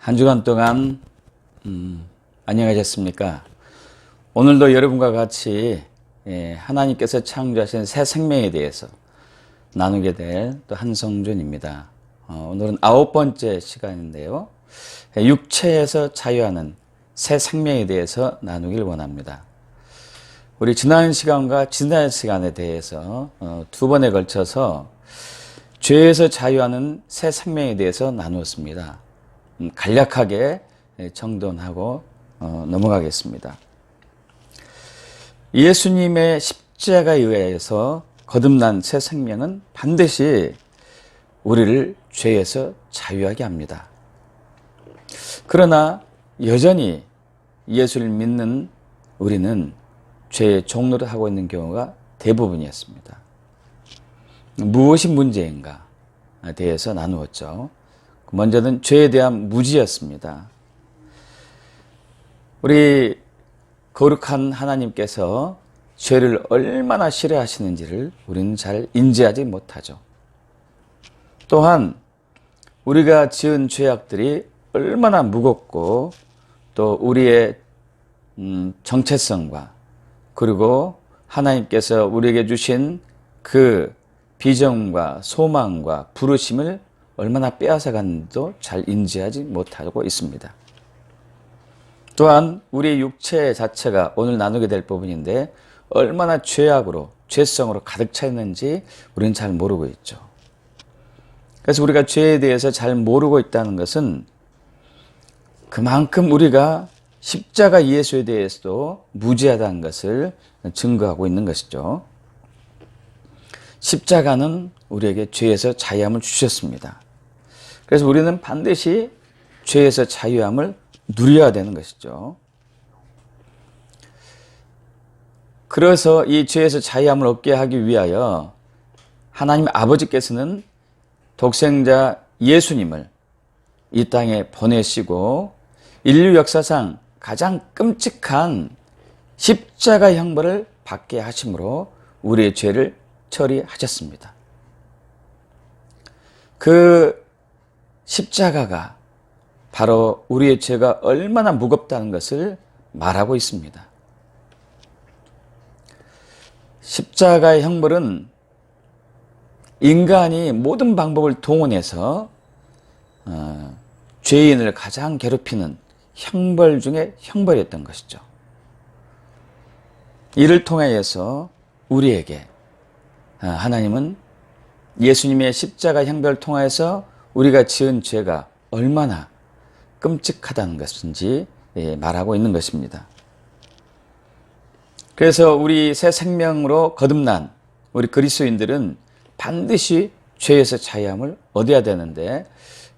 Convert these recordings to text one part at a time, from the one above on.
한 주간 동안 안녕하셨습니까? 오늘도 여러분과 같이 하나님께서 창조하신 새 생명에 대해서 나누게 될 또 한성준입니다. 오늘은 9번째 시간인데요. 육체에서 자유하는 새 생명에 대해서 나누길 원합니다. 우리 지난 시간과 지난 시간에 대해서 두 번에 걸쳐서 죄에서 자유하는 새 생명에 대해서 나누었습니다. 간략하게 정돈하고 넘어가겠습니다. 예수님의 십자가에 의해서 거듭난 새 생명은 반드시 우리를 죄에서 자유하게 합니다. 그러나 여전히 예수를 믿는 우리는 죄의 종노릇 하고 있는 경우가 대부분이었습니다. 무엇이 문제인가에 대해서 나누었죠. 먼저는 죄에 대한 무지였습니다. 우리 거룩한 하나님께서 죄를 얼마나 싫어하시는지를 우리는 잘 인지하지 못하죠. 또한 우리가 지은 죄악들이 얼마나 무겁고 또 우리의 정체성과 그리고 하나님께서 우리에게 주신 그 비전과 소망과 부르심을 얼마나 빼앗아갔는지도 잘 인지하지 못하고 있습니다. 또한 우리의 육체 자체가 오늘 나누게 될 부분인데 얼마나 죄악으로 죄성으로 가득 차 있는지 우리는 잘 모르고 있죠. 그래서 우리가 죄에 대해서 잘 모르고 있다는 것은 그만큼 우리가 십자가 예수에 대해서도 무지하다는 것을 증거하고 있는 것이죠. 십자가는 우리에게 죄에서 자유함을 주셨습니다. 그래서 우리는 반드시 죄에서 자유함을 누려야 되는 것이죠. 그래서 이 죄에서 자유함을 얻게 하기 위하여 하나님 아버지께서는 독생자 예수님을 이 땅에 보내시고 인류 역사상 가장 끔찍한 십자가 형벌을 받게 하심으로 우리의 죄를 처리하셨습니다. 그 십자가가 바로 우리의 죄가 얼마나 무겁다는 것을 말하고 있습니다. 십자가의 형벌은 인간이 모든 방법을 동원해서 죄인을 가장 괴롭히는 형벌 중에 형벌이었던 것이죠. 이를 통하여서 우리에게 하나님은 예수님의 십자가 형벌을 통하여서 우리가 지은 죄가 얼마나 끔찍하다는 것인지 말하고 있는 것입니다. 그래서 우리 새 생명으로 거듭난 우리 그리스도인들은 반드시 죄에서 자유함을 얻어야 되는데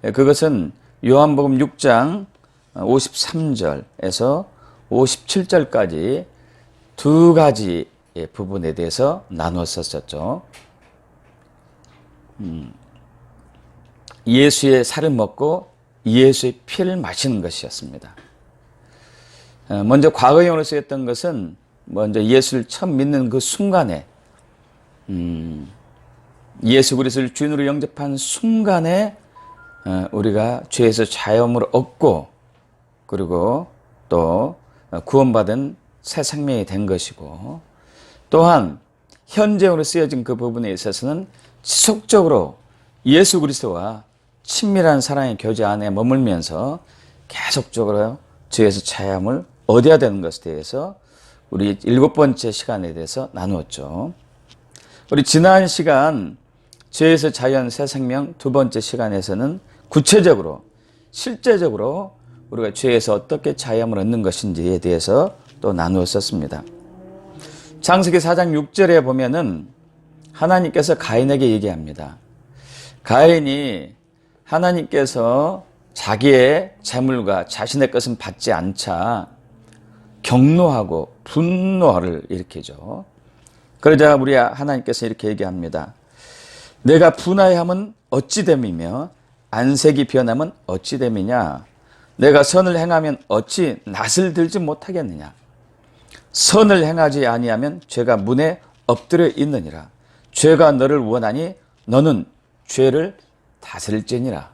그것은 요한복음 6장 53절에서 57절까지 두 가지 부분에 대해서 나누었었죠. 예수의 살을 먹고 예수의 피를 마시는 것이었습니다. 먼저 과거형으로 쓰였던 것은 먼저 예수를 처음 믿는 그 순간에 예수 그리스도를 주인으로 영접한 순간에 우리가 죄에서 자유함을 얻고 그리고 또 구원받은 새 생명이 된 것이고 또한 현재형으로 쓰여진 그 부분에 있어서는 지속적으로 예수 그리스도와 친밀한 사랑의 교제 안에 머물면서 계속적으로 죄에서 자유함을 얻어야 되는 것에 대해서 우리 7번째 시간에 대해서 나누었죠. 우리 지난 시간 죄에서 자유한 새 생명 두 번째 시간에서는 구체적으로 실제적으로 우리가 죄에서 어떻게 자유함을 얻는 것인지에 대해서 또 나누었었습니다. 창세기 4장 6절에 보면은 하나님께서 가인에게 얘기합니다. 가인이 하나님께서 자기의 재물과 자신의 것은 받지 않자 경노하고 분노를 일으키죠. 그러자 우리 하나님께서 이렇게 얘기합니다. 내가 분하여함은 어찌 됨이며 안색이 변함은 어찌 됨이냐. 내가 선을 행하면 어찌 낯을 들지 못하겠느냐. 선을 행하지 아니하면 죄가 문에 엎드려 있느니라. 죄가 너를 원하니 너는 죄를 다스릴지니라.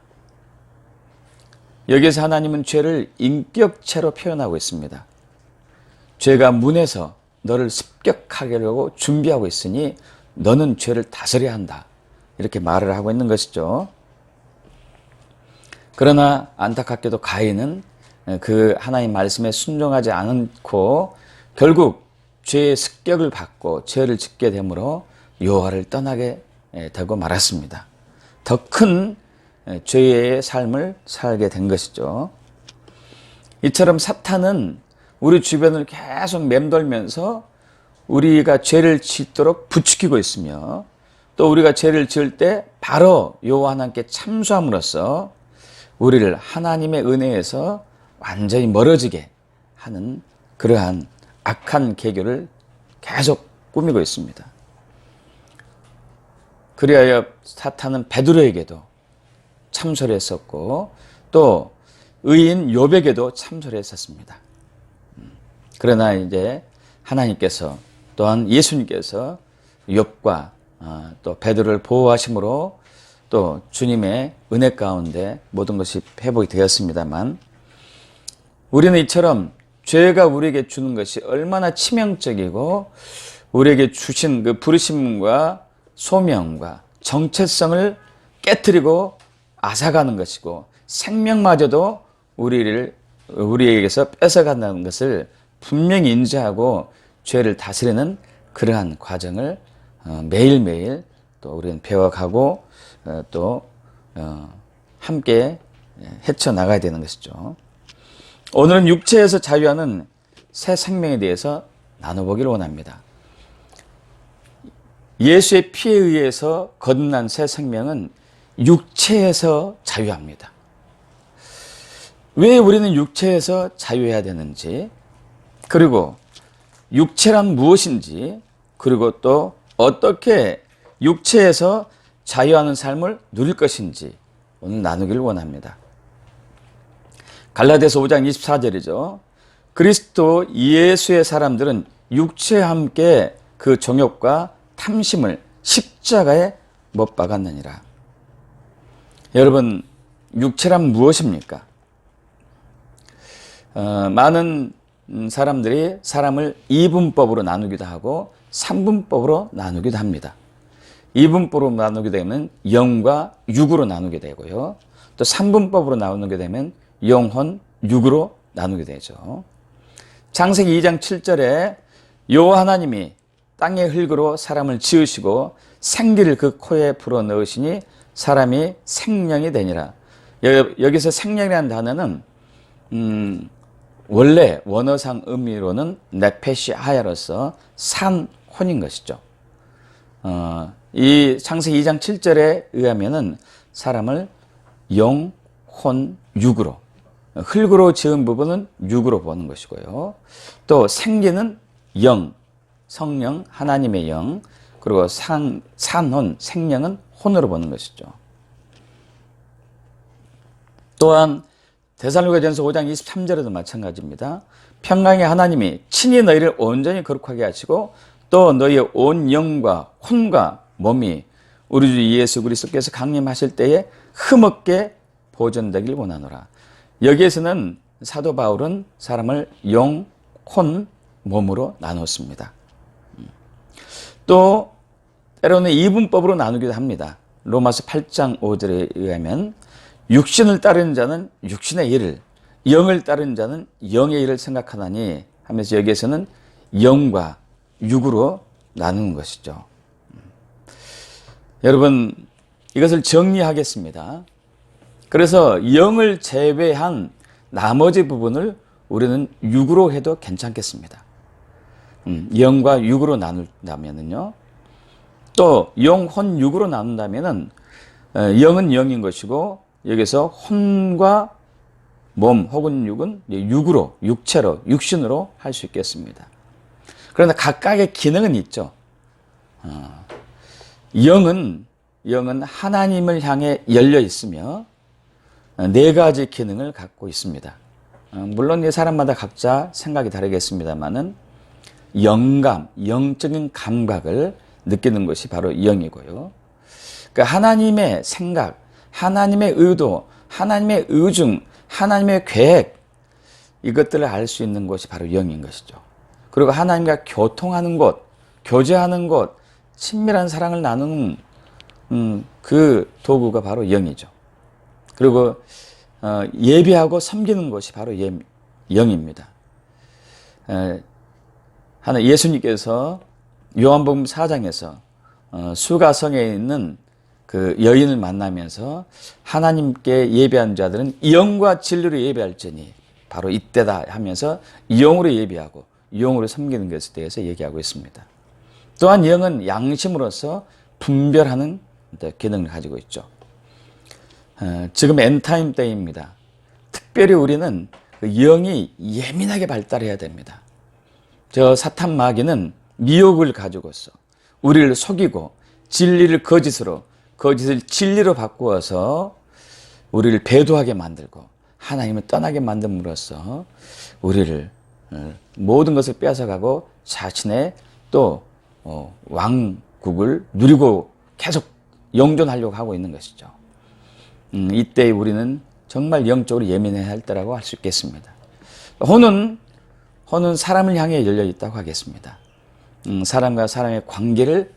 여기서 하나님은 죄를 인격체로 표현하고 있습니다. 죄가 문에서 너를 습격하게 하려고 준비하고 있으니 너는 죄를 다스려야 한다. 이렇게 말을 하고 있는 것이죠. 그러나 안타깝게도 가인은 그 하나님 말씀에 순종하지 않고 결국 죄의 습격을 받고 죄를 짓게 되므로 여호와를 떠나게 되고 말았습니다. 더 큰 죄의 삶을 살게 된 것이죠. 이처럼 사탄은 우리 주변을 계속 맴돌면서 우리가 죄를 짓도록 부추기고 있으며 또 우리가 죄를 지을 때 바로 여호와 하나님께 참소함으로써 우리를 하나님의 은혜에서 완전히 멀어지게 하는 그러한 악한 계교를 계속 꾸미고 있습니다. 그리하여 사탄은 베드로에게도 참소를 했었고 또 의인 욥에게도 참소를 했었습니다. 그러나 이제 하나님께서 또한 예수님께서 욥과 또 베드로를 보호하심으로 또 주님의 은혜 가운데 모든 것이 회복이 되었습니다만 우리는 이처럼 죄가 우리에게 주는 것이 얼마나 치명적이고 우리에게 주신 그 부르심과 소명과 정체성을 깨트리고 앗아가는 것이고 생명마저도 우리에게서 뺏어간다는 것을 분명히 인지하고 죄를 다스리는 그러한 과정을 매일매일 또 우리는 배워가고 또 함께 헤쳐나가야 되는 것이죠. 오늘은 육체에서 자유하는 새 생명에 대해서 나눠보기를 원합니다. 예수의 피에 의해서 거듭난 새 생명은 육체에서 자유합니다. 왜 우리는 육체에서 자유해야 되는지, 그리고 육체란 무엇인지, 그리고 또 어떻게 육체에서 자유하는 삶을 누릴 것인지 오늘 나누기를 원합니다. 갈라디아서 5장 24절이죠. 그리스도 예수의 사람들은 육체와 함께 그 정욕과 탐심을 십자가에 못 박았느니라. 여러분, 육체란 무엇입니까? 많은 사람들이 사람을 이분법으로 나누기도 하고 삼분법으로 나누기도 합니다. 이분법으로 나누게 되면 영과 육으로 나누게 되고요. 또 삼분법으로 나누게 되면 영혼, 육으로 나누게 되죠. 창세기 2장 7절에 여호와 하나님이 땅의 흙으로 사람을 지으시고 생기를 그 코에 불어넣으시니 사람이 생명이 되니라. 여기서 생명이라는 단어는 원래 원어상 의미로는 네페시 하야로서 산혼인 것이죠. 이 창세기 2장 7절에 의하면은 사람을 영, 혼, 육으로, 흙으로 지은 부분은 육으로 보는 것이고요. 또 생기는 영, 성령, 하나님의 영, 그리고 산혼, 생명은 혼으로 보는 것이죠. 또한 데살로니가전서 5장 23절에도 마찬가지입니다. 평강의 하나님이 친히 너희를 온전히 거룩하게 하시고 또 너희의 온 영과 혼과 몸이 우리 주 예수 그리스도께서 강림하실 때에 흠없게 보존되길 원하노라. 여기에서는 사도 바울은 사람을 영, 혼, 몸으로 나눴습니다. 또 때로는 이분법으로 나누기도 합니다. 로마서 8장 5절에 의하면 육신을 따르는 자는 육신의 일을, 영을 따르는 자는 영의 일을 생각하나니 하면서 여기에서는 영과 육으로 나누는 것이죠. 여러분, 이것을 정리하겠습니다. 그래서 영을 제외한 나머지 부분을 우리는 육으로 해도 괜찮겠습니다. 영과 육으로 나눈다면은요. 또 영, 혼, 육으로 나눈다면은 영은 영인 것이고 여기서 혼과 몸 혹은 육은 육으로, 육체로, 육신으로 할 수 있겠습니다. 그러나 각각의 기능은 있죠. 영은 하나님을 향해 열려 있으며 네 가지 기능을 갖고 있습니다. 물론 이 사람마다 각자 생각이 다르겠습니다만은 영감, 영적인 감각을 느끼는 것이 바로 영이고요. 그러니까 하나님의 생각, 하나님의 의도, 하나님의 의중, 하나님의 계획, 이것들을 알 수 있는 곳이 바로 영인 것이죠. 그리고 하나님과 교통하는 곳, 교제하는 곳, 친밀한 사랑을 나누는 그 도구가 바로 영이죠. 그리고 예배하고 섬기는 것이 바로 영입니다. 예수님께서 요한복음 4장에서 수가성에 있는 그 여인을 만나면서 하나님께 예배한 자들은 영과 진리로 예배할지니 바로 이때다 하면서 영으로 예배하고 영으로 섬기는 것에 대해서 얘기하고 있습니다. 또한 영은 양심으로서 분별하는 기능을 가지고 있죠. 지금 엔타임 때입니다. 특별히 우리는 영이 예민하게 발달해야 됩니다. 저 사탄 마귀는 미혹을 가지고서 우리를 속이고 진리를 거짓으로, 거짓을 진리로 바꾸어서 우리를 배도하게 만들고 하나님을 떠나게 만듦으로써 우리를 모든 것을 뺏어가고 자신의 또 왕국을 누리고 계속 영존하려고 하고 있는 것이죠. 이때 우리는 정말 영적으로 예민해야 할 때라고 할 수 있겠습니다. 혼은 사람을 향해 열려 있다고 하겠습니다. 사람과 사람의 관계를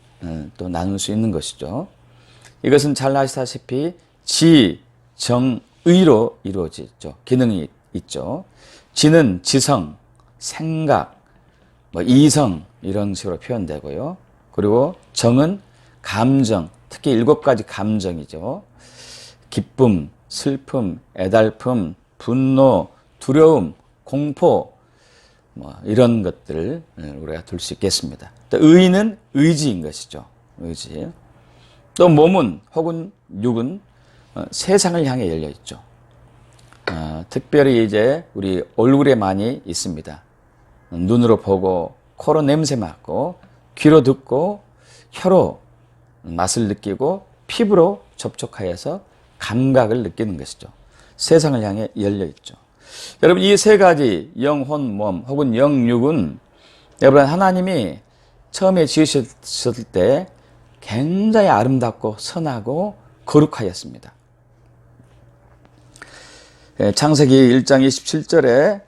또 나눌 수 있는 것이죠. 이것은 잘 아시다시피 지, 정, 의로 이루어지죠. 기능이 있죠. 지는 지성, 생각, 이성 이런 식으로 표현되고요. 그리고 정은 감정, 특히 7가지 감정이죠. 기쁨, 슬픔, 애달픔, 분노, 두려움, 공포 이런 것들을 우리가 둘 수 있겠습니다. 또 의는 의지인 것이죠. 의지. 또 몸은 혹은 육은 세상을 향해 열려 있죠. 특별히 이제 우리 얼굴에 많이 있습니다. 눈으로 보고 코로 냄새 맡고 귀로 듣고 혀로 맛을 느끼고 피부로 접촉하여서 감각을 느끼는 것이죠. 세상을 향해 열려 있죠. 여러분 이 세 가지 영, 혼, 몸 혹은 영육은 여러분 하나님이 처음에 지으셨을 때 굉장히 아름답고 선하고 거룩하였습니다. 창세기 1장 27절에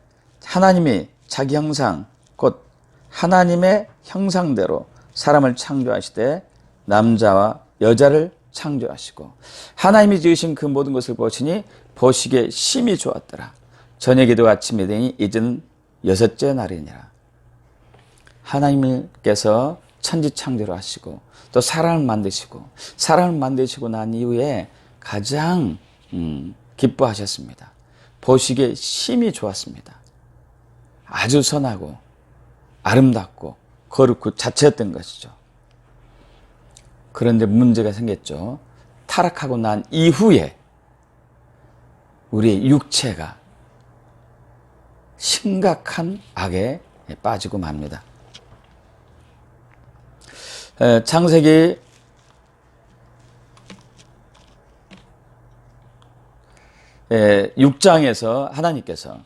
하나님이 자기 형상 곧 하나님의 형상대로 사람을 창조하시되 남자와 여자를 창조하시고 하나님이 지으신 그 모든 것을 보시니 보시기에 심히 좋았더라. 저녁에도 아침이 되니 이제는 6째 날이니라. 하나님께서 천지 창조를 하시고 또 사람을 만드시고 난 이후에 가장 기뻐하셨습니다. 보시기에 심히 좋았습니다. 아주 선하고 아름답고 거룩 자체였던 것이죠. 그런데 문제가 생겼죠. 타락하고 난 이후에 우리의 육체가 심각한 악에 빠지고 맙니다. 창세기 6장에서 하나님께서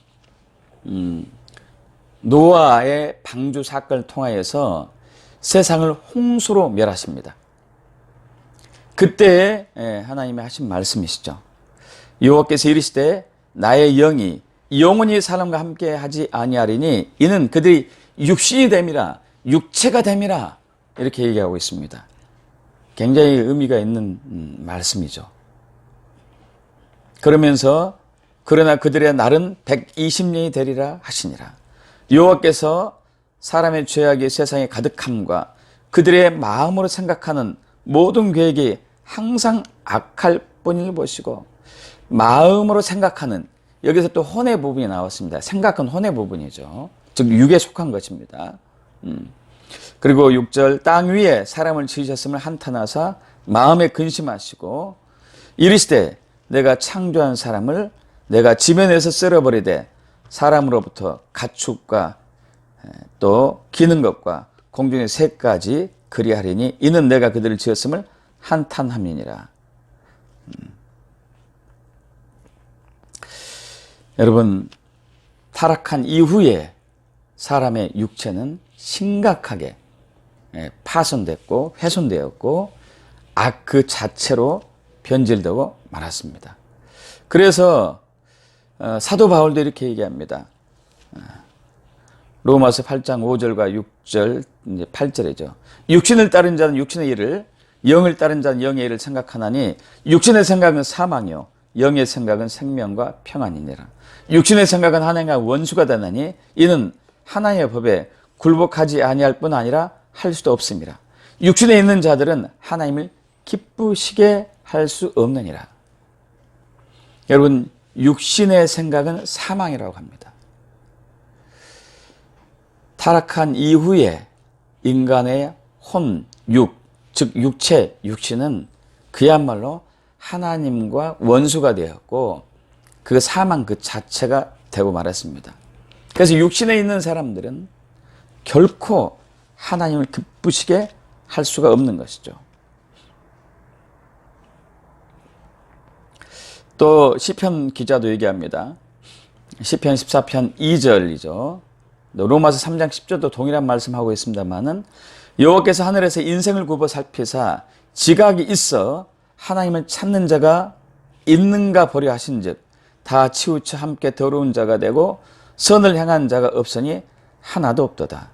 노아의 방주 사건을 통하여서 세상을 홍수로 멸하십니다. 그때 하나님이 하신 말씀이시죠. 여호와께서 이르시되 나의 영이 영원히 사람과 함께 하지 아니하리니 이는 그들이 육신이 됨이라 육체가 됨이라 이렇게 얘기하고 있습니다. 굉장히 의미가 있는 말씀이죠. 그러면서 그러나 그들의 날은 120년이 되리라 하시니라. 여호와께서 사람의 죄악이 세상에 가득함과 그들의 마음으로 생각하는 모든 계획이 항상 악할 뿐을 보시고 마음으로 생각하는 여기서 또 혼의 부분이 나왔습니다. 생각은 혼의 부분이죠. 즉 육에 속한 것입니다. 그리고 6절 땅 위에 사람을 지으셨음을 한탄하사 마음에 근심하시고 이르시되 내가 창조한 사람을 내가 지면에서 쓸어버리되 사람으로부터 가축과 또 기는 것과 공중의 새까지 그리하리니 이는 내가 그들을 지었음을 한탄함이니라. 여러분 타락한 이후에 사람의 육체는 심각하게 파손됐고 훼손되었고 악 그 자체로 변질되고 말았습니다. 그래서 사도 바울도 이렇게 얘기합니다. 로마서 8장 5절과 6절, 이제 8절이죠. 육신을 따른 자는 육신의 일을, 영을 따른 자는 영의 일을 생각하나니 육신의 생각은 사망이요 영의 생각은 생명과 평안이니라. 육신의 생각은 하나님과 원수가 되나니 이는 하나님의 법에 굴복하지 아니할 뿐 아니라 할 수도 없습니다. 육신에 있는 자들은 하나님을 기쁘시게 할 수 없느니라. 여러분, 육신의 생각은 사망이라고 합니다. 타락한 이후에 인간의 혼, 즉 육체, 육신은 그야말로 하나님과 원수가 되었고 그 사망 그 자체가 되고 말았습니다. 그래서 육신에 있는 사람들은 결코 하나님을 기쁘시게 할 수가 없는 것이죠. 또 시편 기자도 얘기합니다. 시편 14편 2절이죠. 로마서 3장 10절도 동일한 말씀하고 있습니다만은 여호와께서 하늘에서 인생을 굽어 살피사 지각이 있어 하나님을 찾는 자가 있는가 보려 하신즉 다 치우쳐 함께 더러운 자가 되고 선을 행한 자가 없으니 하나도 없도다.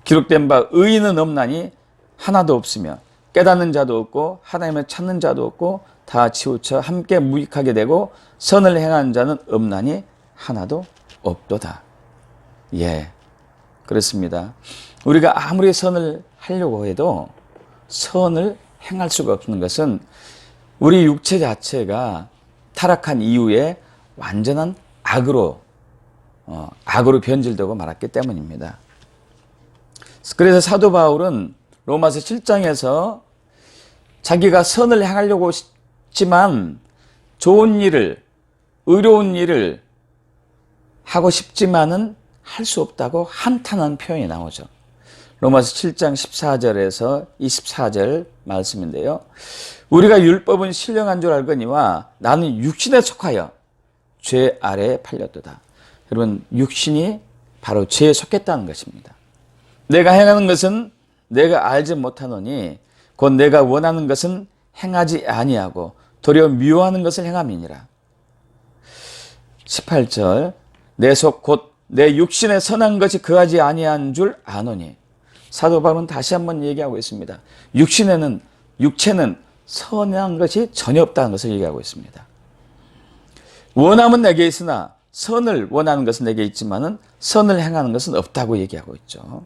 기록된 바 의인은 없나니 하나도 없으며 깨닫는 자도 없고 하나님을 찾는 자도 없고 다 치우쳐 함께 무익하게 되고 선을 행한 자는 없나니 하나도 없도다. 예, 그렇습니다. 우리가 아무리 선을 하려고 해도 선을 행할 수가 없는 것은 우리 육체 자체가 타락한 이후에 완전한 악으로 변질되고 말았기 때문입니다. 그래서 사도 바울은 로마서 7장에서 자기가 선을 행하려고 했지만 좋은 일을, 의로운 일을 하고 싶지만은 할 수 없다고 한탄한 표현이 나오죠. 로마서 7장 14절에서 24절 말씀인데요. 우리가 율법은 신령한 줄 알거니와 나는 육신에 속하여 죄 아래에 팔렸도다. 여러분, 육신이 바로 죄에 속했다는 것입니다. 내가 행하는 것은 내가 알지 못하노니 곧 내가 원하는 것은 행하지 아니하고 도리어 미워하는 것을 행함이니라. 18절 내 속 곧 내 육신에 선한 것이 거하지 아니한 줄 아노니. 사도 바울은 다시 한번 얘기하고 있습니다. 육체는 선한 것이 전혀 없다는 것을 얘기하고 있습니다. 원함은 내게 있으나 선을 원하는 것은 내게 있지만은 선을 행하는 것은 없다고 얘기하고 있죠.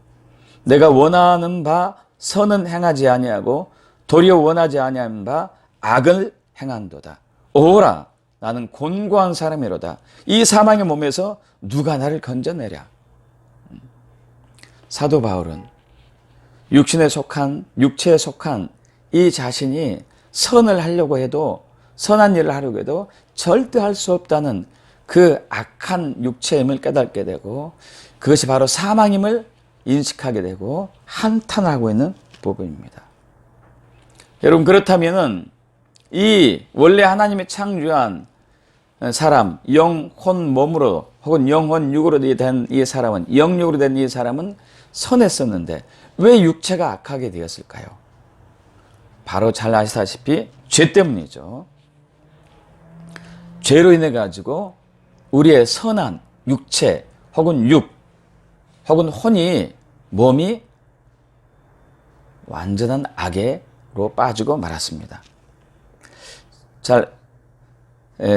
내가 원하는 바 선은 행하지 아니하고 도리어 원하지 아니한 바 악을 행한도다. 오라, 나는 곤고한 사람이로다. 이 사망의 몸에서 누가 나를 건져내랴. 사도 바울은 육체에 속한 이 자신이 선을 하려고 해도, 선한 일을 하려고 해도 절대 할 수 없다는 그 악한 육체임을 깨닫게 되고 그것이 바로 사망임을 인식하게 되고 한탄하고 있는 부분입니다. 여러분, 그렇다면은 이 원래 하나님이 창조한 사람, 영, 혼, 몸으로 혹은 영혼, 육으로 된 이 사람은, 영육으로 된 이 사람은 선했었는데 왜 육체가 악하게 되었을까요? 바로 잘 아시다시피 죄 때문이죠. 죄로 인해 가지고 우리의 선한 육체 혹은 혹은 혼이, 몸이 완전한 악에로 빠지고 말았습니다.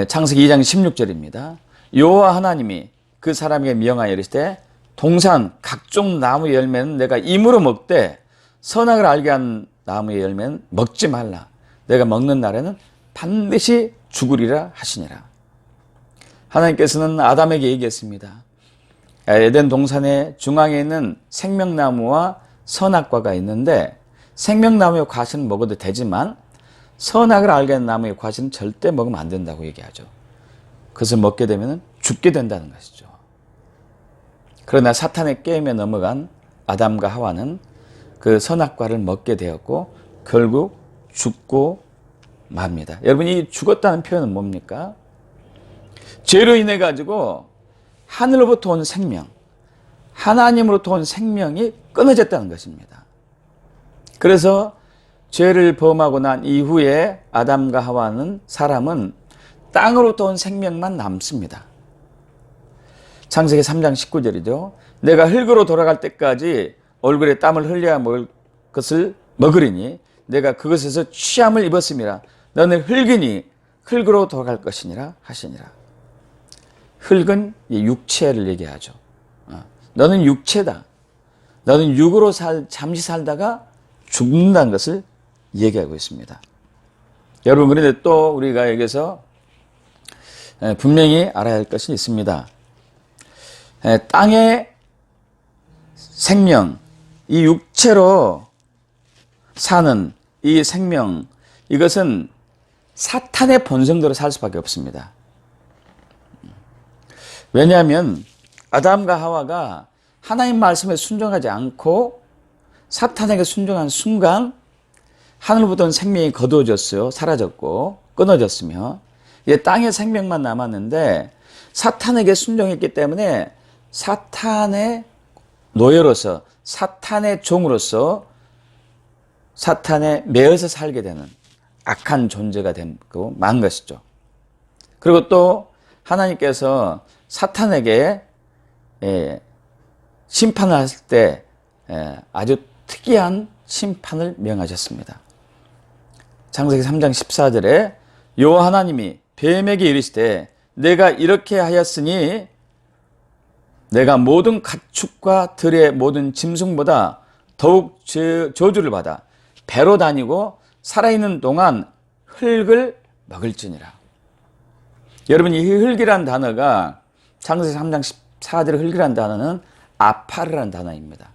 창세기 2장 16절입니다. 여호와 하나님이 그 사람에게 명하여 이르시되 동산 각종 나무 열매는 내가 임으로 먹되 선악을 알게 한 나무의 열매는 먹지 말라. 내가 먹는 날에는 반드시 죽으리라 하시니라. 하나님께서는 아담에게 얘기했습니다. 에덴 동산의 중앙에 있는 생명나무와 선악과가 있는데 생명나무의 과실은 먹어도 되지만 선악을 알게 하는 나무의 과실은 절대 먹으면 안 된다고 얘기하죠. 그것을 먹게 되면 죽게 된다는 것이죠. 그러나 사탄의 게임에 넘어간 아담과 하와는 그 선악과를 먹게 되었고 결국 죽고 맙니다. 여러분, 이 죽었다는 표현은 뭡니까? 죄로 인해 가지고 하늘로부터 온 생명, 하나님으로부터 온 생명이 끊어졌다는 것입니다. 그래서 죄를 범하고 난 이후에 아담과 하와는, 사람은 땅으로부터 온 생명만 남습니다. 창세기 3장 19절이죠. 내가 흙으로 돌아갈 때까지 얼굴에 땀을 흘려야 먹을 것을 먹으리니 내가 그것에서 취함을 입었음이라. 너는 흙이니 흙으로 돌아갈 것이니라 하시니라. 흙은 육체를 얘기하죠. 너는 육체다. 너는 육으로 잠시 살다가 죽는다는 것을 얘기하고 있습니다. 여러분, 그런데 또 우리가 여기서 분명히 알아야 할 것이 있습니다. 땅의 생명, 이 육체로 사는 이 생명, 이것은 사탄의 본성대로 살 수밖에 없습니다. 왜냐하면 아담과 하와가 하나님 말씀에 순종하지 않고 사탄에게 순종한 순간 하늘부터 생명이 거두어졌어요. 사라졌고 끊어졌으며 이제 땅의 생명만 남았는데 사탄에게 순종했기 때문에 사탄의 노예로서 사탄의 종으로서 사탄에 매여서 살게 되는 악한 존재가 되고 만 것이죠. 그리고 또 하나님께서 사탄에게 심판을 하실 때 아주 특이한 심판을 명하셨습니다. 창세기 3장 14절에 여호와 하나님이 뱀에게 이르시되 내가 이렇게 하였으니 내가 모든 가축과 들의 모든 짐승보다 더욱 저주를 받아 배로 다니고 살아있는 동안 흙을 먹을지니라. 여러분, 이 흙이란 단어가 창세기 3장 14절의 흙이란 단어는 아파르라는 단어입니다.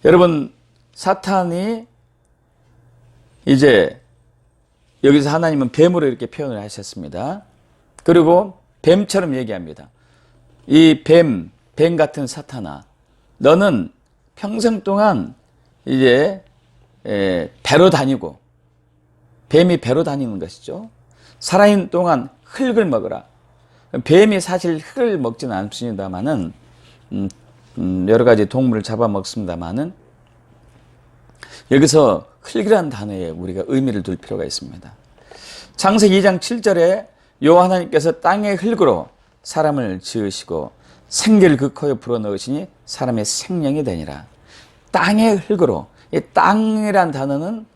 여러분, 사탄이 이제 여기서 하나님은 뱀으로 이렇게 표현을 하셨습니다. 그리고 뱀처럼 얘기합니다. 이 뱀 같은 사탄아, 너는 평생 동안 이제 배로 다니고, 뱀이 배로 다니는 것이죠. 살아있는 동안 흙을 먹어라. 뱀이 사실 흙을 먹지는 않습니다만은 여러 가지 동물을 잡아먹습니다만은 여기서 흙이라는 단어에 우리가 의미를 둘 필요가 있습니다. 창세기 2장 7절에 여호와 하나님께서 땅의 흙으로 사람을 지으시고 생기를 그 코에 불어넣으시니 사람의 생명이 되니라. 땅의 흙으로, 이 땅이란 단어는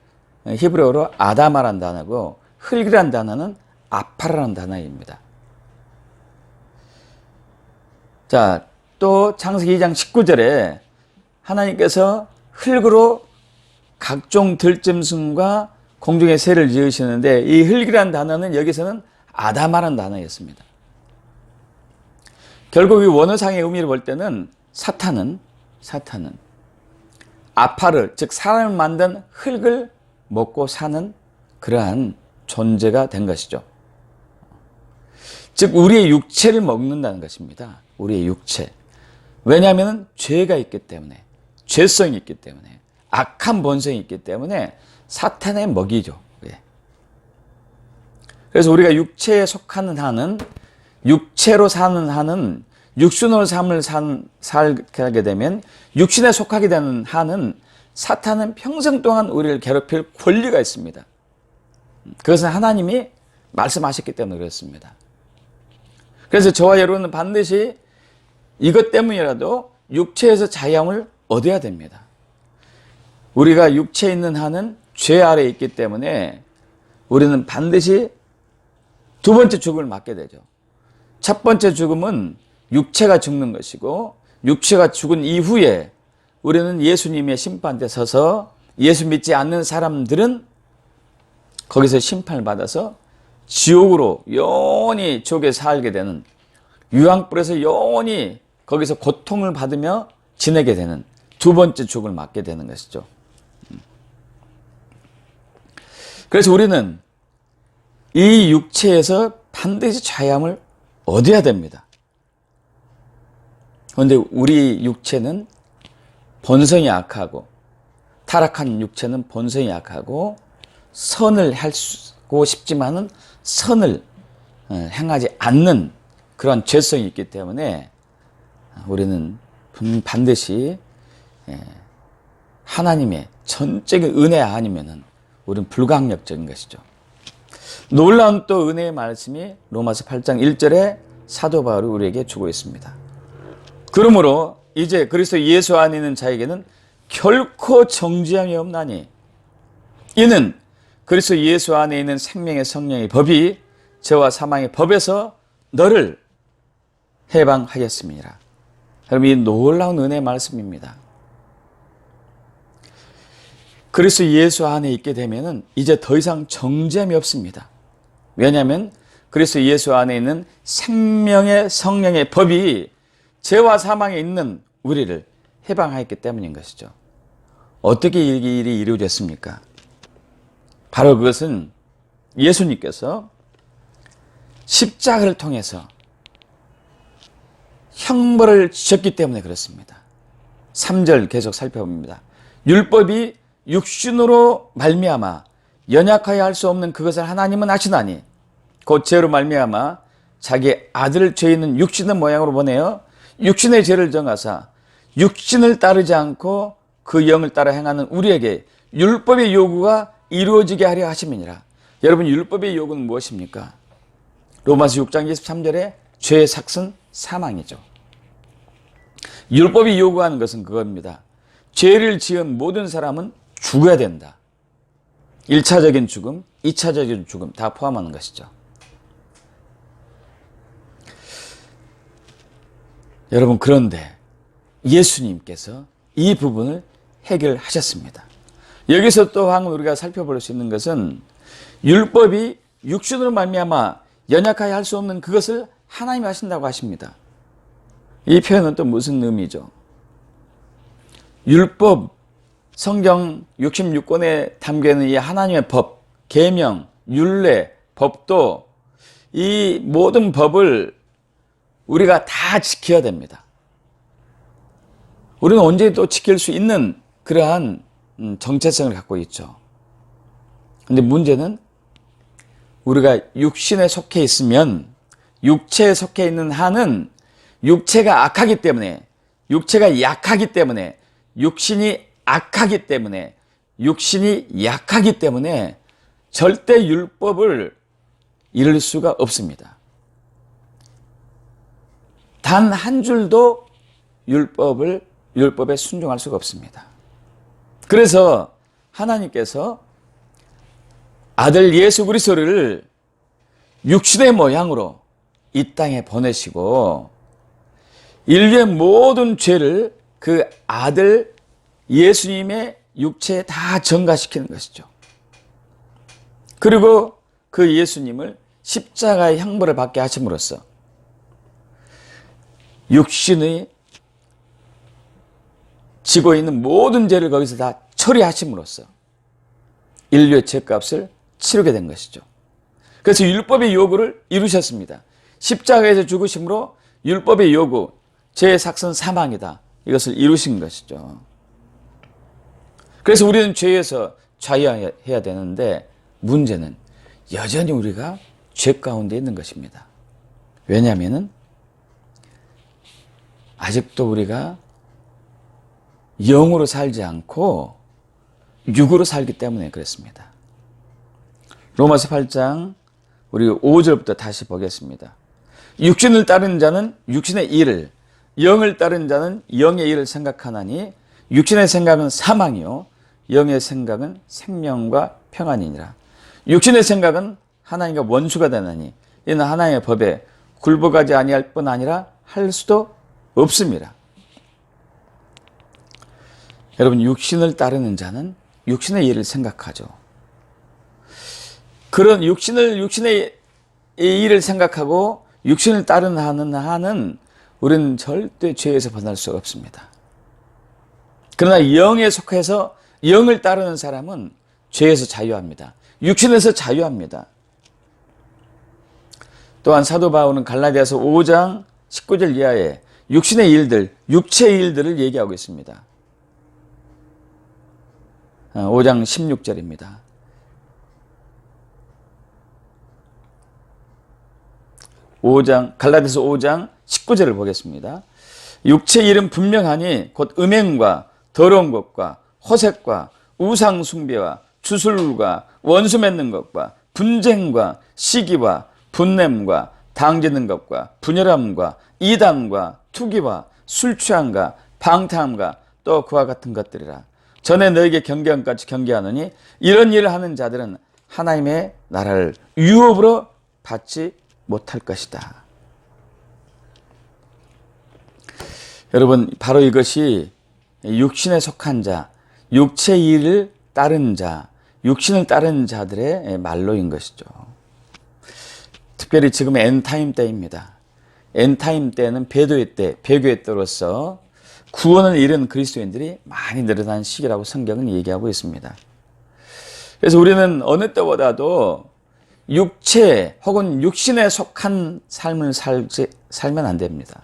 히브리어로 아다마란 단어고 흙이란 단어는 아파라는 단어입니다. 자, 또 창세기 2장 19절에 하나님께서 흙으로 각종 들짐승과 공중의 새를 지으시는데 이 흙이란 단어는 여기서는 아다마라는 단어였습니다. 결국 이 원어상의 의미를 볼 때는 사탄은 아파를, 즉 사람을 만든 흙을 먹고 사는 그러한 존재가 된 것이죠. 즉 우리의 육체를 먹는다는 것입니다. 우리의 육체. 왜냐하면 죄가 있기 때문에, 죄성이 있기 때문에, 악한 본성이 있기 때문에 사탄의 먹이죠. 그래서 우리가 육체에 속하는 한은, 육체로 사는 한은, 육신으로 삶을 살게 되면 육신에 속하게 되는 한은 사탄은 평생 동안 우리를 괴롭힐 권리가 있습니다. 그것은 하나님이 말씀하셨기 때문에 그렇습니다. 그래서 저와 여러분은 반드시 이것 때문이라도 육체에서 자유함을 얻어야 됩니다. 우리가 육체에 있는 한은 죄 아래에 있기 때문에 우리는 반드시 두 번째 죽음을 맞게 되죠. 첫 번째 죽음은 육체가 죽는 것이고, 육체가 죽은 이후에 우리는 예수님의 심판대 서서 예수 믿지 않는 사람들은 거기서 심판을 받아서 지옥으로 영원히 지옥에 살게 되는, 유황불에서 영원히 거기서 고통을 받으며 지내게 되는 두 번째 죽음을 맞게 되는 것이죠. 그래서 우리는 이 육체에서 반드시 자유함을 얻어야 됩니다. 그런데 우리 육체는 본성이 악하고, 타락한 육체는 본성이 악하고 선을 하고 싶지만은 선을 행하지 않는 그런 죄성이 있기 때문에 우리는 반드시 하나님의 전적인 은혜 아니면은 우리는 불가항력적인 것이죠. 놀라운 또 은혜의 말씀이 로마서 8장 1절에 사도 바울이 우리에게 주고 있습니다. 그러므로 이제 그리스도 예수 안에 있는 자에게는 결코 정죄함이 없나니 이는 그리스도 예수 안에 있는 생명의 성령의 법이 죄와 사망의 법에서 너를 해방하였습니다. 여러분, 이 놀라운 은혜의 말씀입니다. 그리스도 예수 안에 있게 되면 이제 더 이상 정죄함이 없습니다. 왜냐하면 그리스도 예수 안에 있는 생명의 성령의 법이 죄와 사망에 있는 우리를 해방하였기 때문인 것이죠. 어떻게 이 일이 이루어졌습니까? 바로 그것은 예수님께서 십자가를 통해서 형벌을 지셨기 때문에 그렇습니다. 3절 계속 살펴봅니다. 율법이 육신으로 말미암아 연약하여 할 수 없는 그것을 하나님은 아시나니 곧 죄로 말미암아 자기 아들을 죄 있는 육신의 모양으로 보내어 육신의 죄를 정하사 육신을 따르지 않고 그 영을 따라 행하는 우리에게 율법의 요구가 이루어지게 하려 하심이니라. 여러분, 율법의 요구는 무엇입니까? 로마서 6장 23절에 죄의 삭은 사망이죠. 율법이 요구하는 것은 그겁니다. 죄를 지은 모든 사람은 죽어야 된다. 1차적인 죽음, 2차적인 죽음 다 포함하는 것이죠. 여러분, 그런데 예수님께서 이 부분을 해결하셨습니다. 여기서 또한 우리가 살펴볼 수 있는 것은 율법이 육신으로 말미암아 연약하여 할 수 없는 그것을 하나님이 하신다고 하십니다. 이 표현은 또 무슨 의미죠? 율법, 성경 66권에 담겨있는 이 하나님의 법, 계명, 율례, 법도 이 모든 법을 우리가 다 지켜야 됩니다. 우리는 언제 또 지킬 수 있는 그러한 정체성을 갖고 있죠. 근데 문제는 우리가 육신에 속해 있으면, 육체에 속해 있는 한은 육체가 악하기 때문에, 육체가 약하기 때문에, 육신이 악하기 때문에, 육신이 약하기 때문에 절대 율법을 이룰 수가 없습니다. 단 한 줄도 율법에 순종할 수가 없습니다. 그래서 하나님께서 아들 예수 그리스도를 육신의 모양으로 이 땅에 보내시고 인류의 모든 죄를 그 아들 예수님의 육체에 다 전가시키는 것이죠. 그리고 그 예수님을 십자가의 형벌을 받게 하심으로써 육신의 지고 있는 모든 죄를 거기서 다 처리하심으로써 인류의 죄값을 치르게 된 것이죠. 그래서 율법의 요구를 이루셨습니다. 십자가에서 죽으심으로 율법의 요구, 죄의 삭은 사망이다. 이것을 이루신 것이죠. 그래서 우리는 죄에서 자유해야 되는데 문제는 여전히 우리가 죄 가운데 있는 것입니다. 왜냐하면 아직도 우리가 영으로 살지 않고 육으로 살기 때문에 그렇습니다. 로마서 8장 우리 5절부터 다시 보겠습니다. 육신을 따르는 자는 육신의 일을, 영을 따르는 자는 영의 일을 생각하나니 육신의 생각은 사망이요 영의 생각은 생명과 평안이니라. 육신의 생각은 하나님과 원수가 되나니 이는 하나님의 법에 굴복하지 아니할 뿐 아니라 할 수도 없습니다. 여러분, 육신을 따르는 자는 육신의 일을 생각하죠. 그런 육신의 일을 생각하고 육신을 따르는 한은 우리는 절대 죄에서 벗어날 수가 없습니다. 그러나 영에 속해서 영을 따르는 사람은 죄에서 자유합니다. 육신에서 자유합니다. 또한 사도 바울은 갈라디아서 5장 19절 이하에 육신의 일들, 육체의 일들을 얘기하고 있습니다. 5장 16절입니다. 갈라디아서 5장 19절을 보겠습니다. 육체의 일은 분명하니 곧 음행과 더러운 것과 호색과 우상 숭배와 주술과 원수 맺는 것과 분쟁과 시기와 분냄과 당짓는 것과 분열함과 이단과 투기와 술 취함과 방탕함과 또 그와 같은 것들이라. 전에 너에게 경계함같이 경계하노니 이런 일을 하는 자들은 하나님의 나라를 유업으로 받지 못할 것이다. 여러분, 바로 이것이 육신에 속한 자, 육체의 일을 따른 자, 육신을 따른 자들의 말로인 것이죠. 특별히 지금 엔타임 때입니다. 엔타임 때는 배교의 때, 배교의 때로서 구원을 잃은 그리스도인들이 많이 늘어난 시기라고 성경은 얘기하고 있습니다. 그래서 우리는 어느 때보다도 육체 혹은 육신에 속한 삶을 살면 안 됩니다.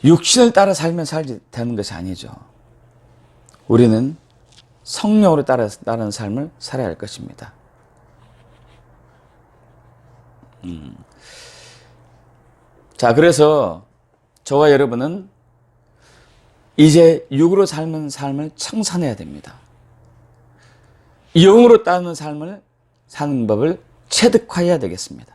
육신을 따라 살면 살지 되는 것이 아니죠. 우리는 성령으로 따르는 삶을 살아야 할 것입니다. 자, 그래서 저와 여러분은 이제 육으로 삶은 삶을 청산해야 됩니다. 영으로 따르는 삶을 사는 법을 체득화해야 되겠습니다.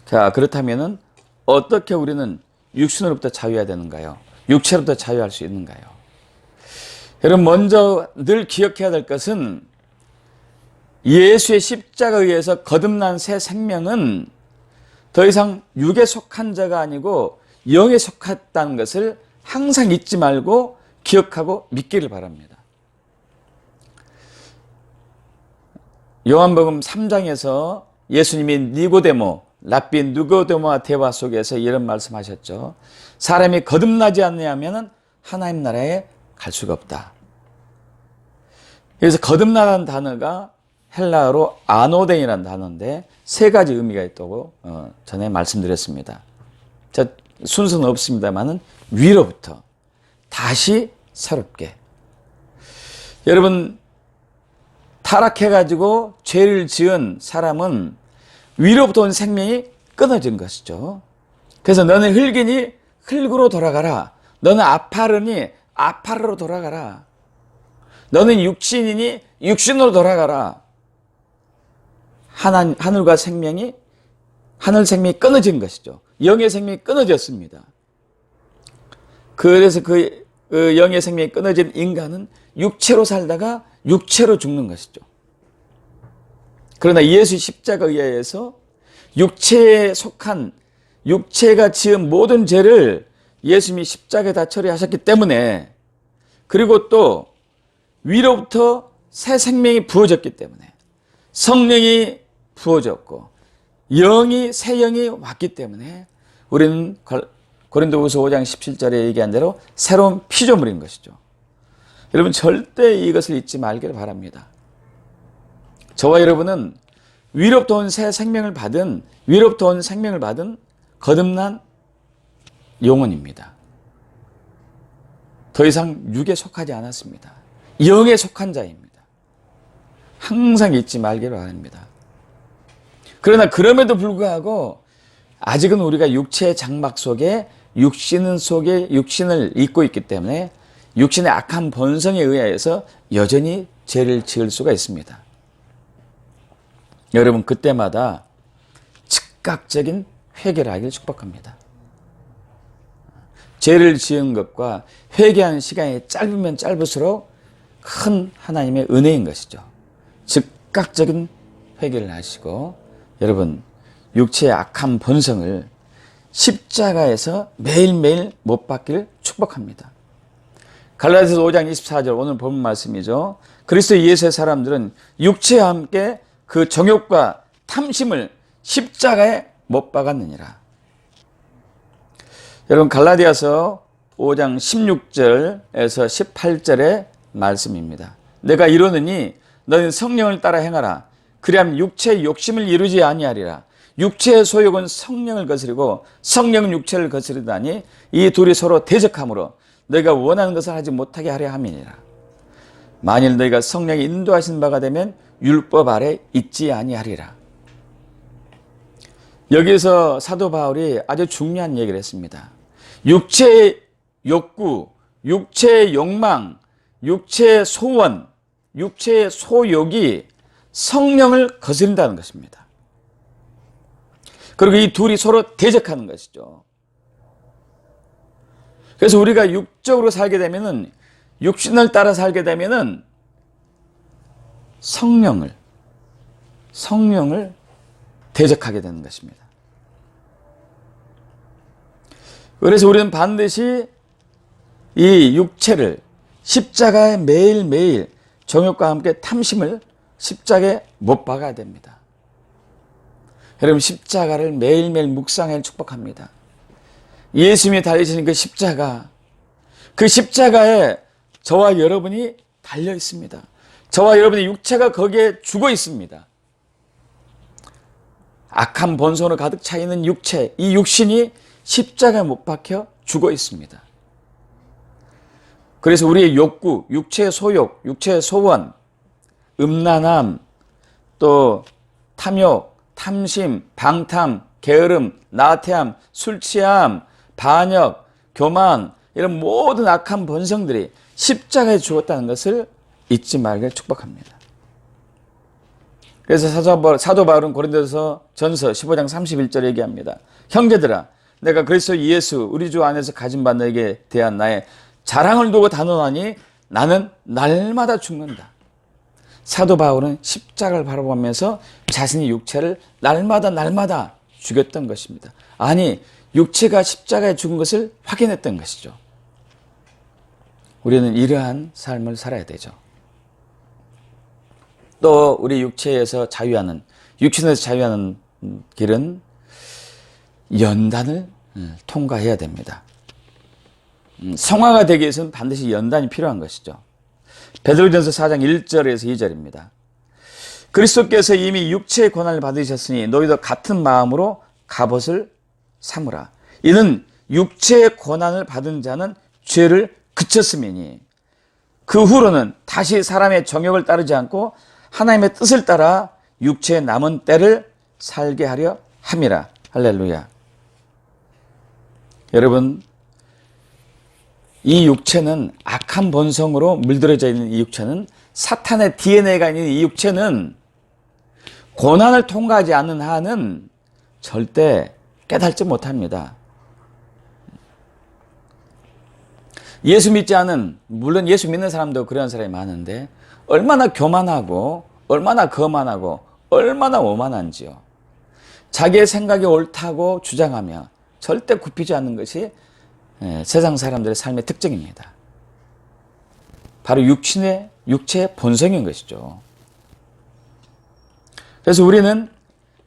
자, 그렇다면은 어떻게 우리는 육신으로부터 자유해야 되는가요? 육체로부터 자유할 수 있는가요? 여러분, 먼저 늘 기억해야 될 것은 예수의 십자가에 의해서 거듭난 새 생명은 더 이상 육에 속한 자가 아니고 영에 속했다는 것을 항상 잊지 말고 기억하고 믿기를 바랍니다. 요한복음 3장에서 예수님이 니고데모, 랍비 니고데모와 대화 속에서 이런 말씀하셨죠. 사람이 거듭나지 않냐면 하나님 나라에 갈 수가 없다. 그래서 거듭나라는 단어가 헬라어로 아노덴이라는 단어인데 세 가지 의미가 있다고 전에 말씀드렸습니다. 자, 순서는 없습니다만은 위로부터 다시 새롭게. 여러분, 타락해가지고 죄를 지은 사람은 위로부터 온 생명이 끊어진 것이죠. 그래서 너는 흙이니 흙으로 돌아가라. 너는 아파르니 아파르로 돌아가라. 너는 육신이니 육신으로 돌아가라. 하늘과 생명이, 하늘 생명이 끊어진 것이죠. 영의 생명이 끊어졌습니다. 그래서 그 영의 생명이 끊어진 인간은 육체로 살다가 육체로 죽는 것이죠. 그러나 예수 십자가에 의해서 육체에 속한, 육체가 지은 모든 죄를 예수님이 십자가에 다 처리하셨기 때문에, 그리고 또 위로부터 새 생명이 부어졌기 때문에, 성령이 부어졌고 영이, 새 영이 왔기 때문에 우리는 고린도후서 5장 17절에 얘기한 대로 새로운 피조물인 것이죠. 여러분, 절대 이것을 잊지 말기를 바랍니다. 저와 여러분은 위로부터 온 새 생명을 받은, 위로부터 온 생명을 받은 거듭난 영혼입니다. 더 이상 육에 속하지 않았습니다. 영에 속한 자입니다. 항상 잊지 말기를 바랍니다. 그러나 그럼에도 불구하고 아직은 우리가 육체의 장막 속에 육신을 입고 있기 때문에 육신의 악한 본성에 의해서 여전히 죄를 지을 수가 있습니다. 여러분, 그때마다 즉각적인 회개를 하기를 축복합니다. 죄를 지은 것과 회개하는 시간이 짧으면 짧을수록 큰 하나님의 은혜인 것이죠. 즉각적인 회개를 하시고, 여러분, 육체의 악한 본성을 십자가에서 매일매일 못 박기를 축복합니다. 갈라디아서 5장 24절, 오늘 본 말씀이죠. 그리스도 예수의 사람들은 육체와 함께 그 정욕과 탐심을 십자가에 못 박았느니라. 여러분, 갈라디아서 5장 16절에서 18절의 말씀입니다. 내가 이르노니 너는 성령을 따라 행하라. 그리하면 육체의 욕심을 이루지 아니하리라. 육체의 소욕은 성령을 거스리고 성령은 육체를 거스리다니 이 둘이 서로 대적하므로 너희가 원하는 것을 하지 못하게 하려 함이니라. 만일 너희가 성령이 인도하신 바가 되면 율법 아래 있지 아니하리라. 여기서 사도 바울이 아주 중요한 얘기를 했습니다. 육체의 욕구, 육체의 욕망, 육체의 소원, 육체의 소욕이 성령을 거스린다는 것입니다. 그리고 이 둘이 서로 대적하는 것이죠. 그래서 우리가 육적으로 살게 되면은, 육신을 따라 살게 되면은 성령을 대적하게 되는 것입니다. 그래서 우리는 반드시 이 육체를 십자가에 매일매일 정욕과 함께 탐심을 십자가에 못 박아야 됩니다. 여러분, 십자가를 매일매일 묵상해 축복합니다. 예수님이 달리신 그 십자가, 그 십자가에 저와 여러분이 달려 있습니다. 저와 여러분의 육체가 거기에 죽어 있습니다. 악한 본성으로 가득 차 있는 육체, 이 육신이 십자가에 못 박혀 죽어 있습니다. 그래서 우리의 욕구, 육체의 소욕, 육체의 소원, 음란함, 또 탐욕, 탐심, 방탕, 게으름, 나태함, 술취함, 반역, 교만, 이런 모든 악한 본성들이 십자가에 죽었다는 것을 잊지 말게 축복합니다. 그래서 사도 바울은 고린도서 전서 15장 31절에 얘기합니다. 형제들아, 내가 그리스도 예수 우리 주 안에서 가진 바 너에게 대한 나의 자랑을 두고 단언하니 나는 날마다 죽는다. 사도 바울은 십자가를 바라보면서 자신의 육체를 날마다 죽였던 것입니다. 아니, 육체가 십자가에 죽은 것을 확인했던 것이죠. 우리는 이러한 삶을 살아야 되죠. 또 우리 육체에서 자유하는, 육신에서 자유하는 길은 연단을 통과해야 됩니다. 성화가 되기 위해서는 반드시 연단이 필요한 것이죠. 베드로전서 4장 1절에서 2절입니다. 그리스도께서 이미 육체의 고난을 받으셨으니 너희도 같은 마음으로 갑옷을 삼으라. 이는 육체의 고난을 받은 자는 죄를 그쳤음이니 그 후로는 다시 사람의 정욕을 따르지 않고 하나님의 뜻을 따라 육체의 남은 때를 살게 하려 함이라. 할렐루야. 여러분, 이 육체는 악한 본성으로 물들어져 있는 이 육체는, 사탄의 DNA가 있는 이 육체는 고난을 통과하지 않는 한은 절대 깨닫지 못합니다. 예수 믿지 않은, 물론 예수 믿는 사람도 그런 사람이 많은데 얼마나 교만하고 얼마나 거만하고 얼마나 오만한지요. 자기의 생각이 옳다고 주장하며 절대 굽히지 않는 것이 세상 사람들의 삶의 특징입니다. 바로 육체의 본성인 것이죠. 그래서 우리는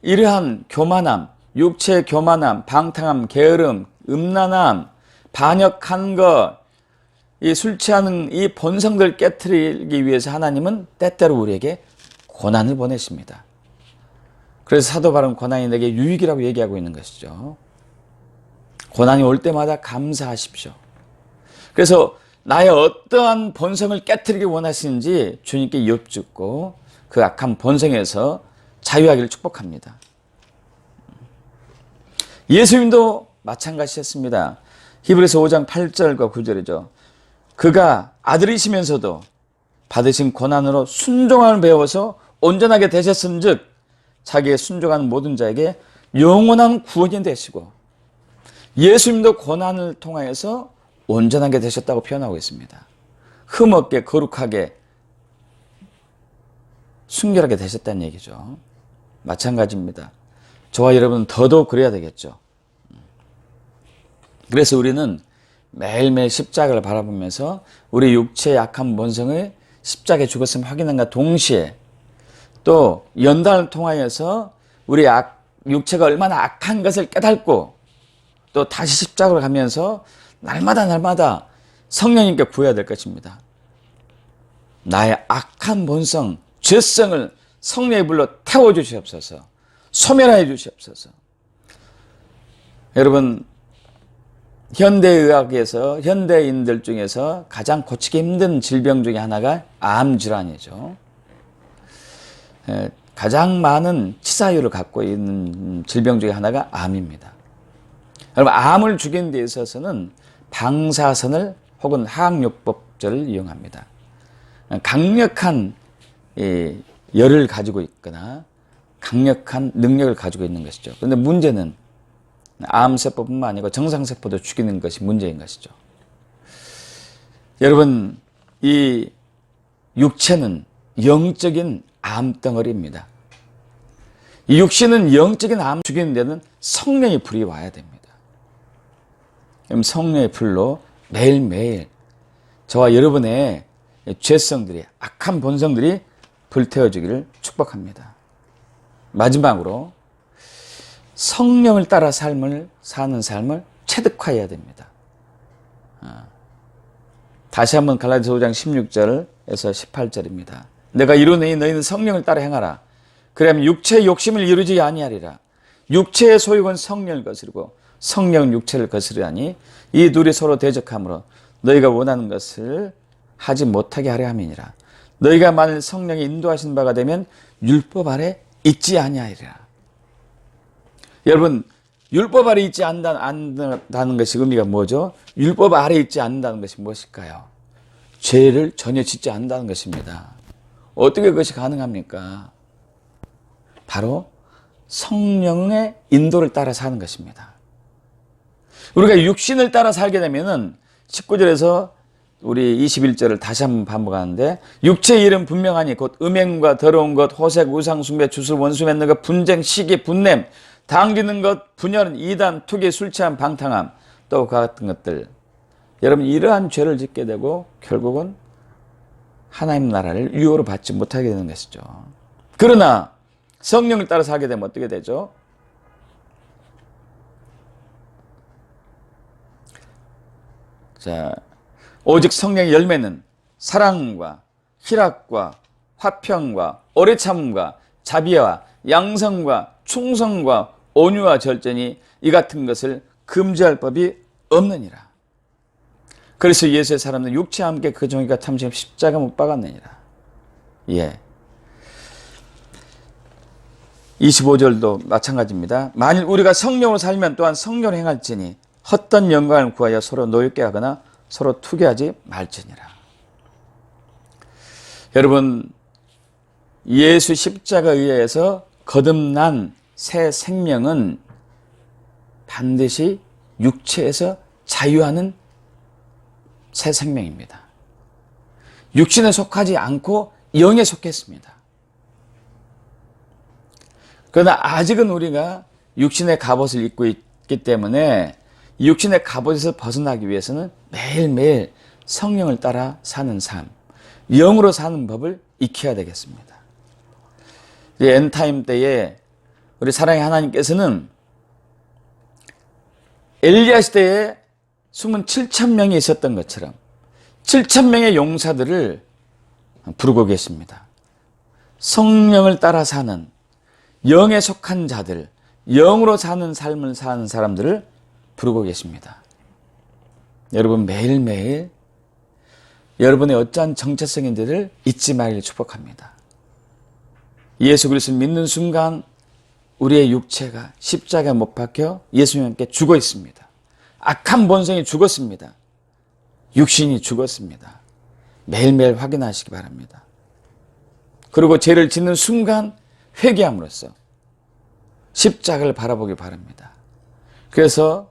이러한 교만함, 육체의 교만함, 방탕함, 게으름, 음란함, 반역한 것, 이 술 취하는 이 본성들 깨트리기 위해서 하나님은 때때로 우리에게 고난을 보내십니다. 그래서 사도 바울은 고난이 내게 유익이라고 얘기하고 있는 것이죠. 고난이 올 때마다 감사하십시오. 그래서 나의 어떠한 본성을 깨트리기 원하시는지 주님께 여쭙고 그 악한 본성에서 자유하기를 축복합니다. 예수님도 마찬가지였습니다. 히브리서 5장 8절과 9절이죠. 그가 아들이시면서도 받으신 고난으로 순종함을 배워서 온전하게 되셨은즉 자기의 순종하는 모든 자에게 영원한 구원이 되시고, 예수님도 고난을 통하여서 온전하게 되셨다고 표현하고 있습니다. 흠없게 거룩하게 순결하게 되셨다는 얘기죠. 마찬가지입니다. 저와 여러분은 더더욱 그래야 되겠죠. 그래서 우리는 매일매일 십자가를 바라보면서 우리 육체의 악한 본성을 십자가에 죽었음을 확인함과 동시에 또 연단을 통하여서 우리 육체가 얼마나 악한 것을 깨닫고 또 다시 십자가로 가면서 날마다 성령님께 구해야 될 것입니다. 나의 악한 본성, 죄성을 성령의 불로 태워주시옵소서. 소멸하여 주시옵소서. 여러분, 현대의학에서, 현대인들 중에서 가장 고치기 힘든 질병 중에 하나가 암 질환이죠. 가장 많은 치사율을 갖고 있는 질병 중에 하나가 암입니다. 여러분, 암을 죽이는 데 있어서는 방사선을 혹은 화학요법제를 이용합니다. 강력한 열을 가지고 있거나 강력한 능력을 가지고 있는 것이죠. 그런데 문제는 암세포뿐만 아니고 정상세포도 죽이는 것이 문제인 것이죠. 여러분, 이 육체는 영적인 암덩어리입니다. 이 육신은 영적인 암 죽이는 데는 성령의 불이 와야 됩니다. 그럼 성령의 불로 매일매일 저와 여러분의 죄성들이, 악한 본성들이 불태워지기를 축복합니다. 마지막으로 성령을 따라 사는 삶을 체득화해야 됩니다. 다시 한번 갈라디아서 5장 16절에서 18절입니다. 내가 이루노니 너희는 성령을 따라 행하라. 그러면 육체의 욕심을 이루지 아니하리라. 육체의 소욕은 성령을 거스르고 성령은 육체를 거스르하니 이 둘이 서로 대적하므로 너희가 원하는 것을 하지 못하게 하려 함이니라. 너희가 만일 성령이 인도하신 바가 되면 율법 아래 있지 아니하리라. 여러분, 율법 아래 있지 않는다는 것이 의미가 뭐죠? 율법 아래 있지 않는다는 것이 무엇일까요? 죄를 전혀 짓지 않는다는 것입니다. 어떻게 그것이 가능합니까? 바로 성령의 인도를 따라 사는 것입니다. 우리가 육신을 따라 살게 되면은 19절에서 우리 21절을 다시 한번 반복하는데, 육체의 일은 분명하니 곧 음행과 더러운 것, 호색, 우상숭배, 주술, 원수 맺는 것, 분쟁, 시기, 분냄, 당기는 것, 분열, 이단, 투기, 술 취함, 방탕함, 또 그와 같은 것들. 여러분, 이러한 죄를 짓게 되고 결국은 하나님 나라를 유효로 받지 못하게 되는 것이죠. 그러나 성령을 따라 살게 되면 어떻게 되죠? 자, 오직 성령의 열매는 사랑과 희락과 화평과 오래 참음과 자비와 양성과 충성과 온유와 절제니 이 같은 것을 금지할 법이 없느니라. 그래서 예수의 사람은 육체와 함께 그 종이가 탐심 십자가 못 박았느니라. 예. 25절도 마찬가지입니다. 만일 우리가 성령으로 살면 또한 성령으로 행할지니 헛된 영광을 구하여 서로 노엽게 하거나 서로 투기하지 말지니라. 여러분, 예수 십자가에 의해서 거듭난 새 생명은 반드시 육체에서 자유하는 새 생명입니다. 육신에 속하지 않고 영에 속했습니다. 그러나 아직은 우리가 육신의 갑옷을 입고 있기 때문에 육신의 갑옷에서 벗어나기 위해서는 매일매일 성령을 따라 사는 삶, 영으로 사는 법을 익혀야 되겠습니다. 엔타임 때에 우리 사랑의 하나님께서는 엘리야 시대에 숨은 7,000명이 있었던 것처럼 7,000명의 용사들을 부르고 계십니다. 성령을 따라 사는, 영에 속한 자들, 영으로 사는 삶을 사는 사람들을 부르고 계십니다. 여러분, 매일매일 여러분의 어떠한 정체성인지를 잊지 말기를 축복합니다. 예수 그리스도를 믿는 순간 우리의 육체가 십자가에 못 박혀 예수님께 죽어 있습니다. 악한 본성이 죽었습니다. 육신이 죽었습니다. 매일매일 확인하시기 바랍니다. 그리고 죄를 짓는 순간 회개함으로써 십자가를 바라보기 바랍니다. 그래서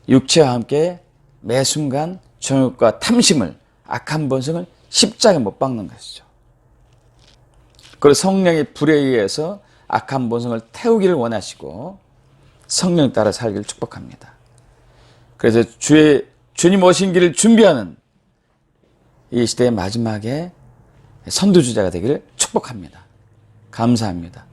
육체와 함께 매 순간 정욕과 탐심을, 악한 본성을 십자가에 못 박는 것이죠. 그리고 성령의 불에 의해서 악한 본성을 태우기를 원하시고 성령 따라 살기를 축복합니다. 그래서 주님 오신 길을 준비하는 이 시대의 마지막에 선두주자가 되기를 축복합니다. 감사합니다.